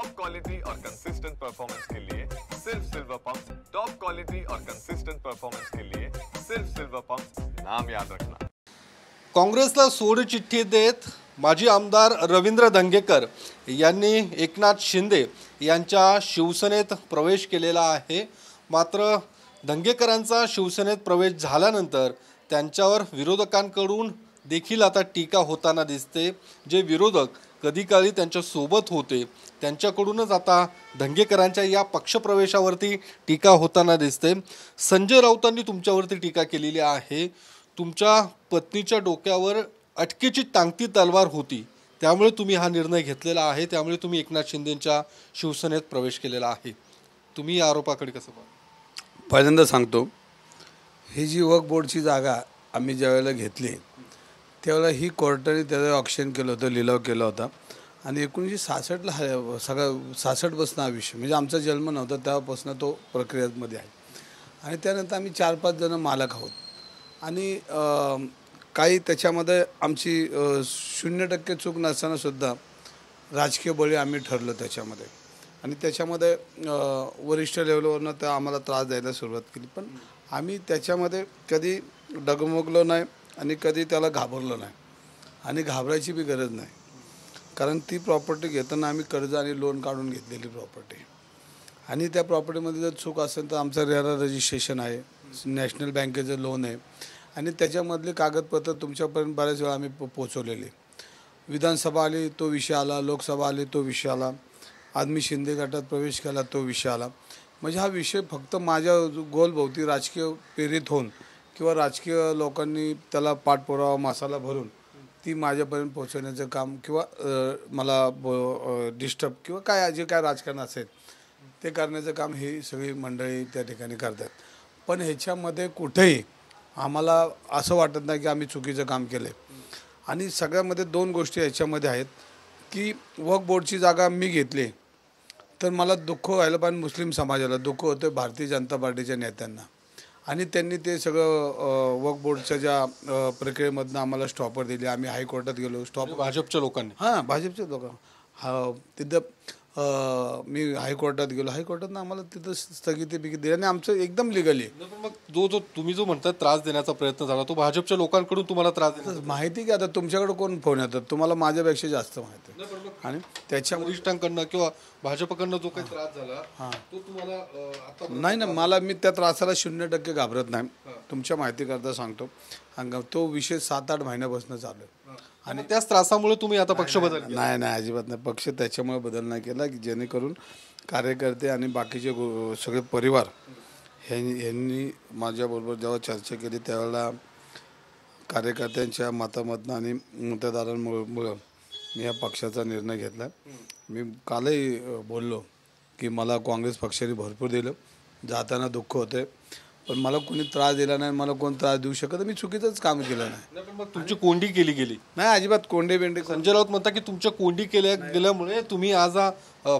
Top quality और consistent performance के लिए सिर्फ सिल्वर पंप। टॉप क्वालिटी और कंसिस्टेंट परफॉर्मेंस के लिए सिर्फ सिल्वर पंप, नाम याद रखना। काँग्रेसला सोडचिठ्ठी देत माजी आमदार रवींद्र धंगेकर यांनी एकनाथ शिंदे यांच्या शिवसेनेत प्रवेश केलेला आहे। मात्र धंगेकरांचा शिवसेनेत प्रवेश झाल्यानंतर त्यांच्यावर विरोधकांकडून देखील आता टीका होताना दिसते। जे विरोधक कधी काळी त्यांच्या सोबत होते त्यांच्याकडूनच आता धंगेकरांच्या या पक्षप्रवेशावरती टीका होताना दिसते। संजय राऊतांनी तुमच्यावरती टीका केलेली आहे। तुमच्या पत्नीच्या डोक्यावर अटकेची टांगती तलवार होती, त्यामुळे तुम्ही हा निर्णय घेतलेला आहे, त्यामुळे तुम्ही एकनाथ शिंदेंच्या शिवसेनेत प्रवेश केलेला आहे। तुम्ही या आरोपाकडे कसं पाहता? पहिल्यांदा सांगतो, ही जी वक्फ बोर्डची जागा आम्ही ज्यावेळेला घेतली त्यावेळेला ही कोर्टाने त्याचं ऑक्शन केलं होतं, लिलाव केला होता आणि 1966ला सगळं 66पासून हा विषय, म्हणजे आमचा जन्म नव्हता तेव्हापासून तो प्रक्रियेमध्ये आहे। आणि त्यानंतर आम्ही 4-5 जण मालक आहोत आणि काही त्याच्यामध्ये आमची 0% चूक नसतानासुद्धा राजकीय बळी आम्ही ठरलो त्याच्यामध्ये आणि त्याच्यामध्ये वरिष्ठ लेवलवरनं तर आम्हाला त्रास द्यायला सुरुवात केली। पण आम्ही त्याच्यामध्ये कधी डगमगलो नाही आणि कधी त्याला घाबरलो नाही आणि घाबरायची बी गरज नाही, कारण ती प्रॉपर्टी घेताना आम्ही कर्ज आणि लोन काढून घेतलेली प्रॉपर्टी आणि त्या प्रॉपर्टीमध्ये जर चूक असेल तर आमचं रेरा रजिस्ट्रेशन आहे, नॅशनल बँकेचं लोन आहे आणि त्याच्यामधले कागदपत्र तुमच्यापर्यंत बऱ्याच वेळा आम्ही पोचवलेले। विधानसभा आली तो विषय आला, लोकसभा आली तो विषय आला, आज मी शिंदे गटात प्रवेश केला तो विषय आला। म्हणजे हा विषय फक्त माझ्या गोलभोवती राजकीय प्रेरित होऊन किंवा राजकीय लोकांनी त्याला पाठपुरावा मसाला भरून ती माझ्यापर्यंत पोहोचवण्याचं काम किंवा मला डिस्टर्ब किंवा काय जे काय राजकारण असेल ते करण्याचं काम ही सगळी मंडळी त्या ठिकाणी करतात। पण ह्याच्यामध्ये कुठेही आम्हाला असं वाटत नाही की आम्ही चुकीचं काम केलं आहे। आणि सगळ्यामध्ये 2 गोष्टी ह्याच्यामध्ये आहेत की वक्फ बोर्डची जागा मी घेतली तर मला दुःख व्हायला पण मुस्लिम समाजाला दुःख होतं, भारतीय जनता पार्टीच्या नेत्यांना, आणि त्यांनी ते सगळं वक्फ बोर्डच्या ज्या प्रक्रियेमधनं आम्हाला स्टॉपर दिले। आम्ही हायकोर्टात गेलो, भाजपच्या लोकांनी भाजपच्या लोकांना तिथं मी हायकोर्टात गेलो, हायकोर्टातनं आम्हाला तिथं स्थगिती दिली आणि आमचं एकदम लिगली। मग तुम्ही जो म्हणता त्रास देण्याचा प्रयत्न झाला तो भाजपच्या लोकांकडून तुम्हाला त्रास देण्याचा माहिती की आता तुमच्याकडे कोण फोन येतात, तुम्हाला माझ्यापेक्षा जास्त माहिती आहे आणि त्याच्या वरिष्ठांकडनं किंवा भाजपकडनं जो काही त्रास झाला तो तुम्हाला नाही ना, मला मी त्या त्रासाला 0% घाबरत नाही। तुमच्या माहितीकरता सांगतो, तो विषय 7-8 महिन्यापासून चालू आहे आणि त्याच त्रासामुळे तुम्ही आता पक्ष बदल नाही अजिबात नाही, पक्ष त्याच्यामुळे बदल नाही केला की जेणेकरून कार्यकर्ते आणि बाकीचे सगळे परिवार यांनी माझ्याबरोबर जेव्हा चर्चा केली त्यावेळेला कार्यकर्त्यांच्या मतामधनं आणि मतदारांमुळं मी या पक्षाचा निर्णय घेतला। मी कालही बोललो की मला काँग्रेस पक्षाने भरपूर दिलं, जाताना दुःख होते, पण मला कोणी त्रास दिला नाही, मला कोण त्रास देऊ शकत, मी चुकीचंच काम केलं नाही। मग तुमची कोंडी केली गेली नाही, अजिबात कोंडे बेंडे। संजय राऊत म्हणता की तुमच्या कोंडी गेल्यामुळे तुम्ही आज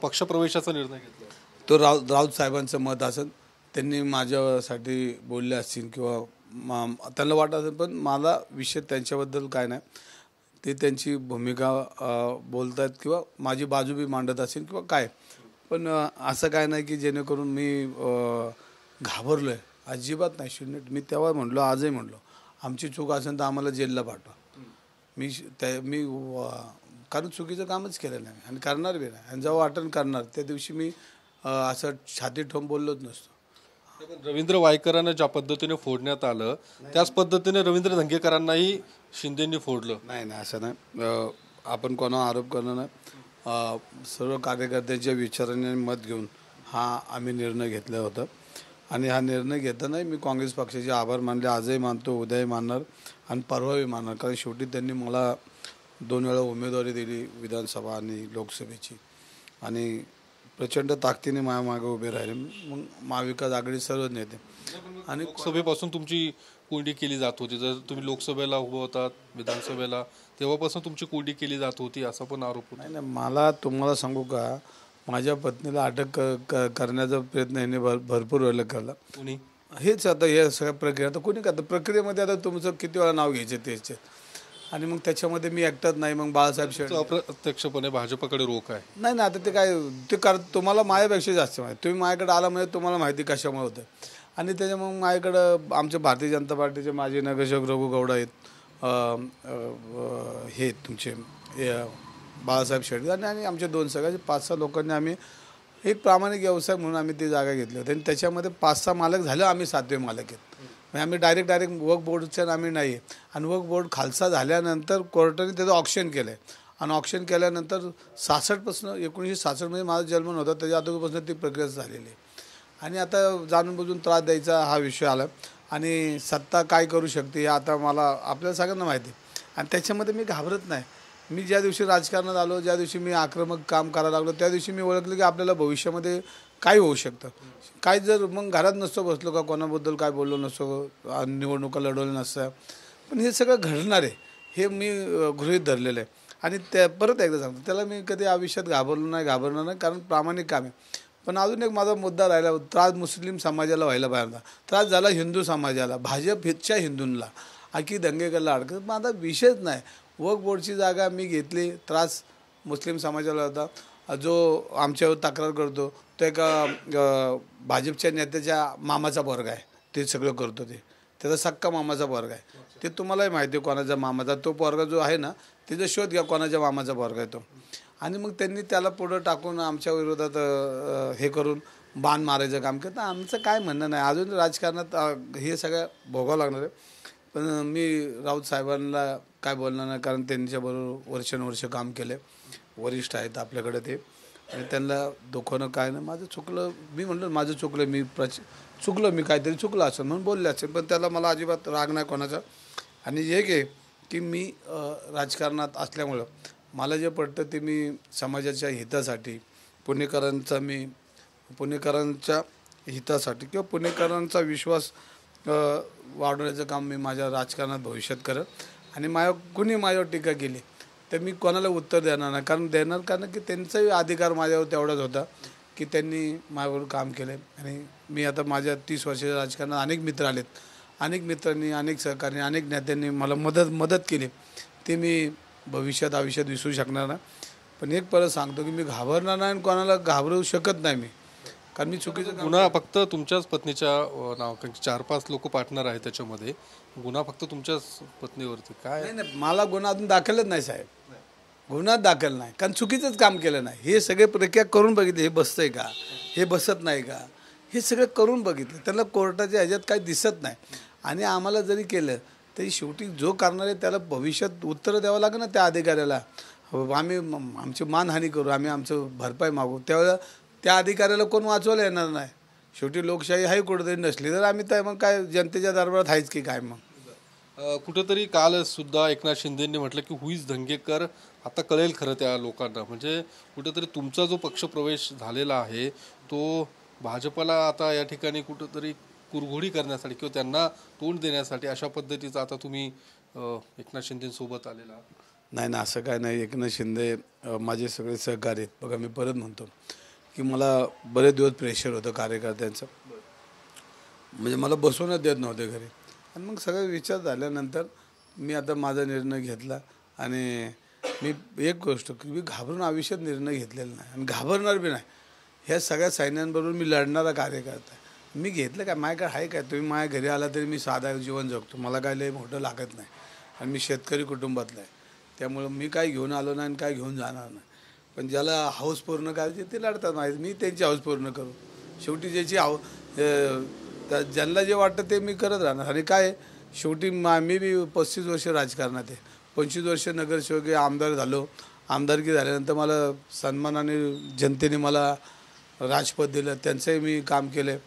पक्षप्रवेशाचा निर्णय घेतला। तो राऊत साहेबांचं मत असेल, त्यांनी माझ्यासाठी बोलले असतील किंवा त्यांना वाटत असेल, पण मला विषय त्यांच्याबद्दल काय नाही, ते त्यांची भूमिका बोलतात किंवा माझी बाजू बी मांडत असेल किंवा काय, पण असं काय नाही की जेणेकरून मी घाबरलो आहे, अजिबात नाही। 0, मी तेव्हा म्हटलो आजही म्हटलो, आमची चूक असेल तर आम्हाला जेलला पाठवा। मी कारण चुकीचं कामच केलं नाही आणि करणार बी नाही, आणि जेव्हा वाटण करणार त्या दिवशी मी असं छाती ठोंब बोललोच नसतो। रवींद्र वायकरांना ज्या पद्धतीने फोडण्यात आलं त्याच पद्धतीने रवींद्र धंगेकरांनाही शिंदेंनी फोडलं। नाही असं नाही, आपण कोणावर आरोप करणं नाही, सर्व कार्यकर्त्यांच्या विचाराने मत घेऊन हा आम्ही निर्णय घेतला होता आणि हा निर्णय घेताना मी काँग्रेस पक्षाचे आभार मानले, आजही मानतो, उद्याही मानणार आणि परवाही मानणार, कारण शेवटी त्यांनी मला 2 वेळा उमेदवारी दिली, विधानसभा आणि लोकसभेची, आणि प्रचंड ताकदीने मागे उभे राहिले। मग महाविकास आघाडी सर्व नेते आणि लोकसभेपासून तुमची कोंडी केली जात होती, जर तुम्ही लोकसभेला उभं होतात विधानसभेला तेव्हापासून तुमची कोंडी केली जात होती असा पण आरोप होता। नाही, मला तुम्हाला सांगू का, माझ्या पत्नीला अटक करण्याचा प्रयत्न यांनी भरपूर वेळेला केला। हेच आता हे सगळ्या प्रक्रिया आता कोणी करतं, प्रक्रियेमध्ये आता तुमचं किती वेळा नाव घ्यायचे त्याचे, आणि मग त्याच्यामध्ये मी एकटाच नाही, मग बाळासाहेब शेळके अप्रत्यक्षपणे भाजपकडे रोख आहे. नाही आता ते काय ते तुम्हाला माझ्यापेक्षा जास्त माहिती. तुम्ही माझ्याकडे आला म्हणजे तुम्हाला माहिती कशामुळे होतं. आणि त्याच्या मग माझ्याकडं आमच्या भारतीय जनता पार्टीचे माजी नगरसेवक रघु गौडा आहेत, हे तुमचे बाळासाहेब शेळके आणि आमचे 2 सगळ्याचे 5-6 लोकांनी आम्ही एक प्रामाणिक व्यवसाय म्हणून आम्ही ती जागा घेतली होती. आणि त्याच्यामध्ये 5-6 मालक झालं, आम्ही 7वे मालक आहेत. म्हणजे आम्मी डायरेक्ट वक्फ बोर्डचं आम्ही नाही आहे. आणि वक्फ बोर्ड खालसा झाल्यानंतर कोर्टाने त्याचं ऑप्शन केलं आहे. आणि ऑप्शन केल्यानंतर 66पासून 1966मध्ये माझा जन्म नव्हता, त्याच्या अगोदरपासून ती प्रक्रिया झालेली आहे. आणि आता जाणून बुजून त्रास द्यायचा हा विषय आला. आणि सत्ता काय करू शकते हे आता मला आपल्याला सगळ्यांना माहिती आहे. आणि त्याच्यामध्ये मी घाबरत नाही. मी ज्या दिवशी राजकारणात आलो, ज्या दिवशी मी आक्रमक काम करायला लागलो, त्या दिवशी मी ओळखलं की आपल्याला भविष्यामध्ये काय होऊ शकतं. काय जर मग घरात नसतो बसलो का, कोणाबद्दल काय बोललो नसतो, निवडणुका लढवलं नसतं, पण हे सगळं घडणार आहे हे मी गृहीत धरलेलं आहे. आणि त्या परत एकदा सांगतो, त्याला मी कधी आयुष्यात घाबरणार नाही, कारण प्रामाणिक काम आहे. पण अजून एक माझा मुद्दा राहिला, त्रास मुस्लिम समाजाला व्हायला पाहिजे होता, त्रास झाला हिंदू समाजाला, भाजपच्या हिंदूंना, की दंगेकरला अडकत. माझा विषयच नाही. वक्फ बोर्डची जागा मी घेतली, त्रास मुस्लिम समाजाला होता. जो आमच्यावर तक्रार करतो तो एका भाजपच्या नेत्याच्या मामाचा पोरगा आहे, ते सगळं करतो. त्याचा सक्का मामाचा पोरगा आहे. ते तुम्हालाही माहिती आहे कोणाचा मामाचा. तो पोरगा जो आहे ना, त्याचा शोध घ्या कोणाच्या मामाचा पोरगा आहे तो. आणि मग त्यांनी त्याला पुढं टाकून आमच्या विरोधात हे करून बाण मारायचं काम केलं. तर आमचं काय म्हणणं नाही, अजून राजकारणात हे सगळं भोगावं लागणार आहे. पण मी राऊत साहेबांना काय बोलणार नाही, कारण त्यांच्याबरोबर वर्षानुवर्ष काम केलं, वरिष्ठ आहेत आपल्याकडे ते. आणि त्यांना दुखवणं काय नाही. माझं चुकलं, मी म्हटलं माझं चुकलं, मी चुकलं, मी काहीतरी चुकलं असेल म्हणून बोलले असेल. पण त्याला मला अजिबात राग नाही कोणाचा. आणि एक आहे की मी राजकारणात असल्यामुळं मला जे पडतं ते मी समाजाच्या हितासाठी, पुणेकरांच्या हितासाठी किंवा पुणेकरांचा विश्वास वाढवण्याचं काम मी माझ्या राजकारणात भविष्यात करेन. आणि कुणी माझ्यावर टीका केली तर मी कोणाला उत्तर देणार नाही, कारण की त्यांचाही अधिकार माझ्यावर तेवढाच होता की त्यांनी माझ्यावर काम केलं. आणि मी आता माझ्या 30 वर्षाच्या राजकारणात अनेक मित्र आलेत, अनेक मित्रांनी, अनेक सहकार्यांनी, अनेक नेत्यांनी मला मदत केली, ते मी आयुष्यात विसरू शकणार नाही. पण एक परत सांगतो की मी घाबरणार नाही आणि कोणाला घाबरू शकत नाही मी, कारण मी चुकीचं गुन्हा फक्त तुमच्याच पत्नीच्या नाव, 4-5 लोक पार्टनर आहेत त्याच्यामध्ये, गुन्हा फक्त तुमच्याच पत्नीवरती. काय नाही, मला गुन्हा अजून दाखलच नाही साहेब, गुन्हा दाखल नाही, कारण चुकीचंच काम केलं नाही. हे सगळे प्रक्रिया करून बघितले, हे बसतंय का, हे बसत नाही का, हे सगळं करून बघितलं. त्यांना कोर्टाच्या ह्याच्यात काही दिसत नाही. आणि आम्हाला जरी केलं तरी शेवटी जो करणार आहे त्याला भविष्यात उत्तरं द्यावं लागेल ना त्या अधिकाऱ्याला. आम्ही आमची मानहानी करू, आम्ही आमचं भरपाई मागू, त्यावेळेला त्या अधिकाऱ्याला कोण वाचवायला येणार नाही. शेवटी लोकशाही आहे कुठेतरी, नसली तर आम्ही तर मग काय जनतेच्या दरबारात आहेच की काय. मग कुठेतरी काल सुद्धा एकनाथ शिंदेंनी म्हटलं की हुईज धंगेकर, आता कळेल खरं त्या लोकांना. म्हणजे कुठेतरी तुमचा जो पक्षप्रवेश झालेला आहे तो भाजपला आता या ठिकाणी कुठेतरी कुरघोडी करण्यासाठी किंवा त्यांना तोंड देण्यासाठी अशा पद्धतीचा आता तुम्ही एकनाथ शिंदेसोबत आलेला. नाही ना, असं काय नाही. एकनाथ शिंदे माझे सगळे सहकारी आहेत. बघा, मी परत म्हणतो की मला बरेच दिवस प्रेशर होतं कार्यकर्त्यांचं, म्हणजे मला बसवूनच देत नव्हते घरी. आणि मग सगळे विचार झाल्यानंतर मी आता माझा निर्णय घेतला. आणि मी एक गोष्ट की मी घाबरून आयुष्यात निर्णय घेतलेला नाही आणि घाबरणार बी नाही. ह्या सगळ्या सैन्यांबरोबर मी लढणारा कार्यकर्ता आहे. मी घेतलं काय, माझ्याकडे आहे काय, तुम्ही माझ्या घरी आला तरी मी साधा जीवन जगतो, मला काय लय मोठं लागत नाही. आणि मी शेतकरी कुटुंबातला आहे, त्यामुळं मी काय घेऊन आलो नाही आणि काय घेऊन जाणार नाही. पण ज्याला हाऊस पूर्ण करायची ते लढतात माहीत, मी त्यांची हाऊस पूर्ण करू. शेवटी ज्याची ज्यांना जे वाटतं ते मी करत राहणार. आणि काय शेवटी मी बी 35 वर्ष राजकारणात आहे, 25 वर्ष नगरसेवक आमदार झालो. आमदारकी झाल्यानंतर मला सन्मानाने जनतेने मला राजपद दिलं, त्यांचंही मी काम केलं.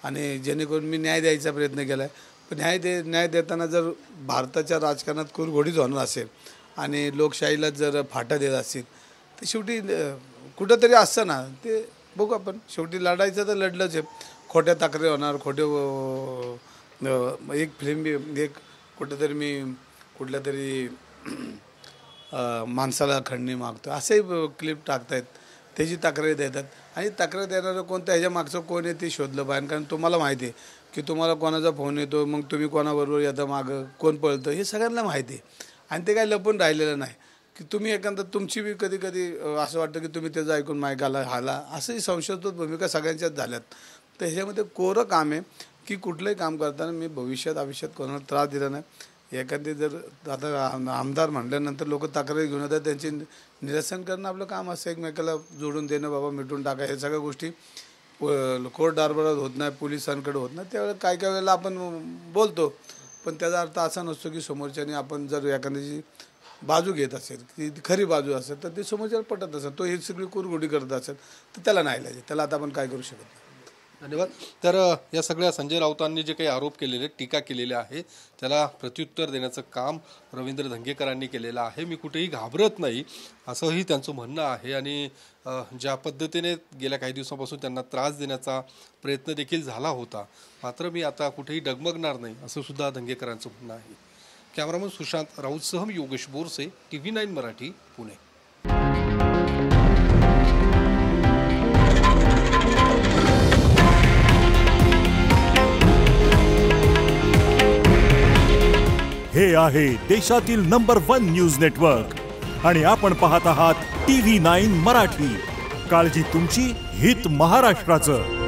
आणि जेणेकरून मी न्याय द्यायचा प्रयत्न केला आहे. पण न्याय देताना जर भारताच्या राजकारणात कुरघोडीच होणार असेल आणि लोकशाहीला जर फाटा देत असेल तर शेवटी कुठंतरी असतं ना, ते बघू आपण. शेवटी लढायचं तर लढलंच आहे. खोट्या तक्रारी होणार, एक फिल्म एक कुठंतरी मी कुठल्या तरी माणसाला खंडणी मागतो असेही क्लिप टाकतायत, त्याची तक्रारी देतात. आणि तक्रार देणारं कोणतं, ह्याच्या मागचं कोण आहे ते शोधलं पाहिजे. कारण तुम्हाला माहिती आहे की तुम्हाला कोणाचा फोन येतो, मग तुम्ही कोणाबरोबर येतं, मागं कोण पळतं, हे सगळ्यांना माहिती आहे. आणि ते काही लपून राहिलेलं नाही की तुम्ही एखादं तुमची बी कधी कधी असं वाटतं की तुम्ही त्याचं ऐकून मायकाला हाला असंही संशयास्पद भूमिका सगळ्यांच्याच झाल्यात. तर ह्याच्यामध्ये कोरं काम आहे की कुठलंही काम करताना मी आयुष्यात कोणाला त्रास दिला नाही. एखादी जर आता आमदार म्हटल्यानंतर लोक तक्रारी घेऊन येतात, त्यांची निरसन करणं आपलं काम असं, एकमेकाला जोडून देणं, बाबा मिटून टाका, हे सगळ्या गोष्टी कोर्ट दरबारात होत नाही, पोलिसांकडे होत नाही. त्यावेळेला काय काय वेळेला आपण बोलतो, पण त्याचा अर्थ असा नसतो की समोरच्याने आपण जर एखाद्याची बाजू घेत असेल, ती खरी बाजू असेल, तर ती समोरच्याला पटत असेल, तो ही सगळी कुरघोडी करत असेल, तर त्याला नाही लागे, त्याला आता आपण काय करू शकत नाही. धन्यवाद. तर या सगळ्या संजय राऊतांनी जे काही आरोप केलेले, टीका केलेली आहे, त्याला प्रत्युत्तर देण्याचं काम रवींद्र धंगेकरांनी केलेलं आहे. मी कुठेही घाबरत नाही असंही त्यांचं म्हणणं आहे. आणि ज्या पद्धतीने गेल्या काही दिवसांपासून त्यांना त्रास देण्याचा प्रयत्न देखील झाला होता, मात्र मी आता कुठेही डगमगणार नाही असं सुद्धा धंगेकरांचं म्हणणं आहे. कॅमेरामन सुशांत राऊतसह मी योगेश बोरसे, TV9 मराठी, पुणे. हे आहे देशातील नंबर 1 न्यूज नेटवर्क आणि आपण पाहत आहात TV9 मराठी. काळजी तुमची, हित महाराष्ट्राचं.